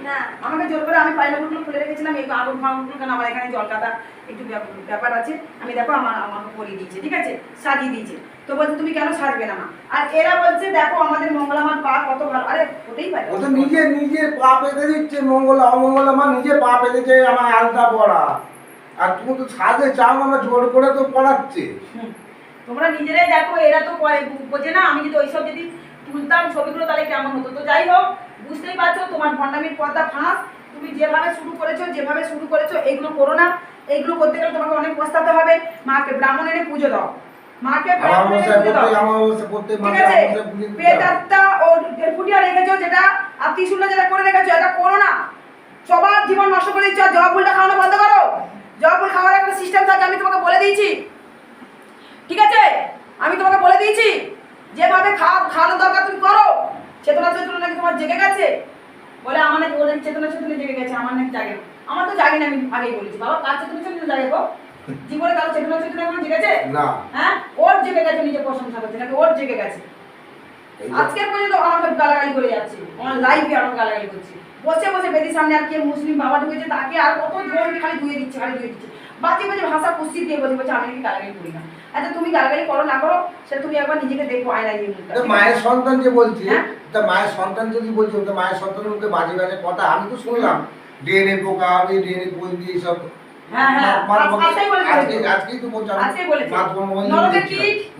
না আমাকে জোর করে আমি পাইলাগুলো খুলে রেখেছিলাম, এই আগুন ফাগুন কেন আমার এখানে জল কাটা একটু ব্যাপার আছে, আমি দেখো আমাকে পরিয়ে দিয়েছে, ঠিক আছে, সাজিয়ে দিয়েছে। তো বলছে তুমি কেন সাজবে না মা? আর এরা বলছে দেখো আমাদের মঙ্গলা মার পা কত ভালো। আরে হতেই পারে, ও তো নিজে পা পেতে দিচ্ছে, মঙ্গলা অমঙ্গলা মা নিজে পা পেতেছে আমার আলতা পড়া। আর তুমি তো সাজে চাও না, আমরা জোর করে তো পড়াচ্ছে। তোমরা নিজেরাই দেখো, এরা তো বোঝে না। আমি যদি ওইসব যদি তুলতাম ছবিগুলো তাহলে কেমন হতো। তো যাই হোক, বুঝতেই পারছো তোমার ভণ্ডামির পর্দা ফাঁস। তুমি যেভাবে শুরু করেছো এগুলো করো না। এইগুলো করতে গেলে তোমাকে অনেক পস্তাতে হবে। মাকে ব্রাহ্মণ এনে পুজো দাও, মাকে ব্রাহ্মণ এনে পুজো দাও, ঠিক আছে? পেটারটা ও ফুটিয়া রেখেছো যেটা, আর ত্রিশূলটা যেটা করে রেখেছো, এটা করো না। সবার জীবন নষ্ট করে দিচ্ছ। জবা ফুলটা খাওয়ানো বন্ধ করো। জবা ফুল খাওয়ার একটা সিস্টেম থাকে, আমি তোমাকে বলে দিয়েছি, ঠিক আছে? আমি তোমাকে বলে দিয়েছি যেভাবে খাওয়ানো দরকার তুমি করো। চেতনা নাকি তোমার জেগে গেছে বলে, আমার নাকি ওদের চেতনা জেগে গেছে, আমার নাকি জাগে না। আমার তো জাগে না, আমি আগেই বলেছি। বাবা কার চেতনা জাগে গো? জীবনে কারো চেতনা এখন জেগেছে না? হ্যাঁ, ওর জেগে গেছে, নিজে প্রশংসা করছে নাকি ওর জেগে গেছে। আজকের পর্যন্ত আমাকে গালাগালি করে যাচ্ছে, আমার লাইভে আমাকে গালাগালি করছে। বসে বসে বেদির সামনে আর কে মুসলিম বাবা ঢুকেছে তাকে আর কত জনকে খালি ধুয়ে দিচ্ছে। বাজে বাজে ভাষা কুস্তি দিয়ে বলছে আমি নাকি গালাগালি করি না। আচ্ছা তুমি গালাগালি করো না করো সেটা তুমি একবার নিজেকে দেখো আয়নায় দিয়ে মুখটা। মায়ের সন্তান যে বলছে, তা মায়ের সন্তান যদি বলছে, তো মায়ের সন্তানের মুখে বাজে বাজে কথা আমি তো শুনলাম। ডিএনএ পোকা, আমি ডিএনএ পোল দিয়ে সব। হ্যাঁ হ্যাঁ, আজকেই তো বলছি,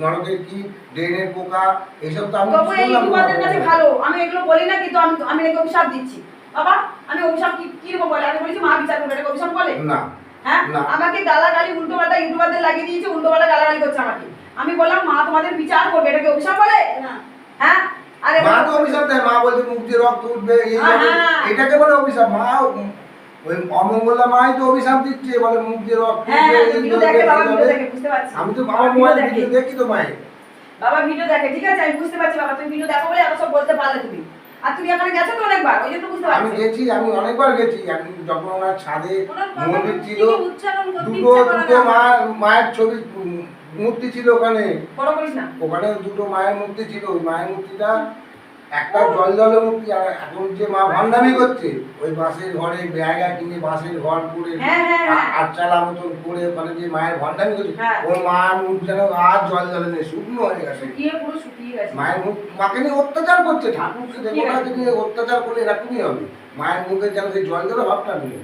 নরকের কি ডিএনএ পোকা এইসব তো আমি শুনলাম। ভালো, আমি এগুলো বলি না, কিন্তু আমি নাকি অভিশাপ দিচ্ছি। বাবা আমি অভিশাপ কি রকম বলে? আমি বলেছি মা বিচার করবে, এটা অভিশাপ বলে না? হ্যাঁ, আমাকে গালাগালি উল্টো পাল্টা ইউটিউবারদের লাগিয়ে দিয়েছে, উল্টো পাল্টা গালাগালি করছে আমাকে। আমি বললাম মা তোমাদের বিচার করবে, এটাকে অভিশাপ বলে? না হ্যাঁ, আরে মা তো অভিশাপ দেয়, মা বলছে মুখ দিয়ে রক্ত উঠবে, এটাকে বলে অভিশাপ। মা ওই অমঙ্গলা মাই তো অভিশাপ দিচ্ছে, বলে মুখ দিয়ে রক্ত উঠবে। আমি তো বাবা মোবাইল ভিডিও দেখি তো মায়ের। বাবা ভিডিও দেখে, ঠিক আছে, আমি বুঝতে পারছি। বাবা তুমি ভিডিও দেখো বলে এত সব বলতে পারলে তুমি। আর তুমি এখানে গেছো তো অনেকবার, ওই জন্য বুঝতে পারছি। আমি গেছি, আমি অনেকবার গেছি। আমি যখন আমার ছাদে মন্দির ছিল, দুটো মায়ের ছবি মূর্তি ছিল ওখানে। বড় করিস না, ওখানে দুটো মায়ের মূর্তি ছিল। ওই মায়ের মূর্তিটা একটা জল মূর্তি, আর এখন যে মা ভান্ডামি করছে ওই বাঁশের ঘরে জায়গা কিনে বাঁশের ঘর করে আটচালা মতন করে ওখানে যে মায়ের ভান্ডামি করছে, ওই মায়ের মুখ যেন আর জলে নেই, শুকনো হয়ে গেছে। মায়ের মুখ মাকে নিয়ে অত্যাচার করছে, ঠাকুরকে দেবতাকে নিয়ে অত্যাচার করলে এরকমই হবে। মায়ের মুখে যেন সেই জল ভাবটা নেই।